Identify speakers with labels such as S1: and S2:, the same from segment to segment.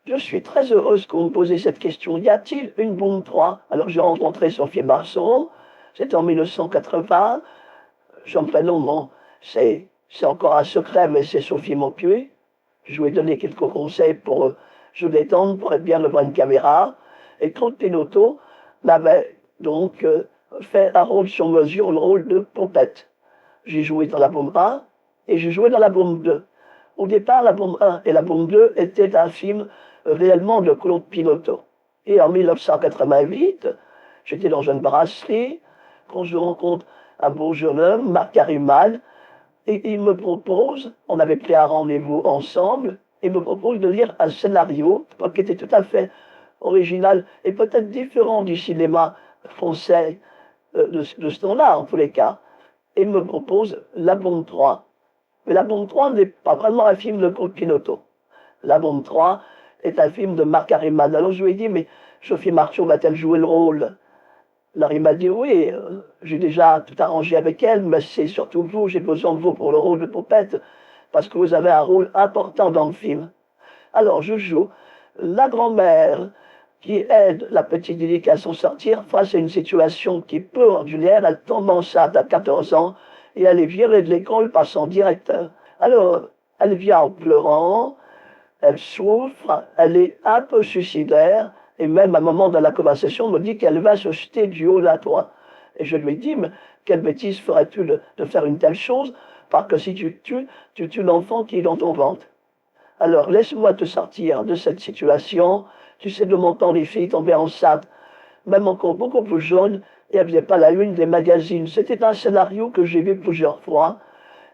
S1: Je suis très heureuse que vous me posiez cette question. Y a-t-il une bombe 3? Alors j'ai rencontré Sophie Marceau, c'était en 1980. Son prénom, bon, c'est encore un secret, mais c'est Sophie Maupuy. Je lui ai donné quelques conseils pour se détendre, pour être bien devant une caméra. Et Claude Pinoteau m'avait donc fait un rôle sur mesure, le rôle de Pompette. J'ai joué dans la bombe 1 et j'ai joué dans la bombe 2. Au départ, la bombe 1 et la bombe 2 étaient un film réellement de Claude Pinoteau. Et en 1988, j'étais dans une brasserie, quand je rencontre un beau jeune homme, Marc Hariman, et il me propose, on avait pris un rendez-vous ensemble, il me propose de lire un scénario qui était tout à fait original et peut-être différent du cinéma français de ce temps-là, en tous les cas. Et il me propose La Bombe 3. Mais La Bombe 3 n'est pas vraiment un film de Claude Pinoteau. La Bombe 3 est un film de Marc Hariman. Alors je lui ai dit, mais Sophie Marceau va-t-elle jouer le rôle? Alors il m'a dit, oui, j'ai déjà tout arrangé avec elle, mais c'est surtout vous, j'ai besoin de vous pour le rôle de Poupette, parce que vous avez un rôle important dans le film. Alors je joue la grand-mère qui aide la petite Lily à s'en sortir face à une situation qui est peu ordinaire. Elle tombe enceinte à 14 ans et elle est virée de l'école par son directeur. Alors, elle vient en pleurant, elle souffre, elle est un peu suicidaire, et même à un moment dans la conversation, me dit qu'elle va se jeter du haut de la toit. Et je lui dis, mais quelle bêtise ferais-tu de faire une telle chose, parce que si tu tues l'enfant qui est dans ton ventre. Alors laisse-moi te sortir de cette situation. Tu sais, de mon temps, les filles tombaient enceintes, même encore beaucoup plus jeunes, et elles ne faisaient pas la une des magazines. C'était un scénario que j'ai vu plusieurs fois.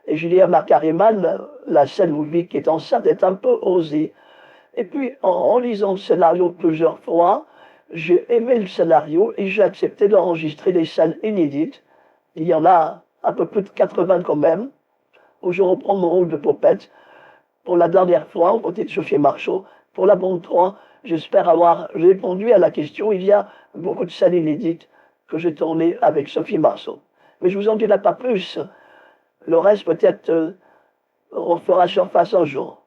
S1: Et je dis à Marc Hariman, la scène où Vic est enceinte est un peu osée. Et puis, en lisant le scénario plusieurs fois, j'ai aimé le scénario et j'ai accepté d'enregistrer des scènes inédites. Il y en a un peu plus de 80 quand même, où je reprends mon rôle de Poupette. Pour la dernière fois, aux côtés de Sophie Marceau, pour la bombe 3, j'espère avoir répondu à la question. Il y a beaucoup de scènes inédites que j'ai tournées avec Sophie Marceau. Mais je vous en dirai pas plus. Le reste, peut-être, refera surface un jour.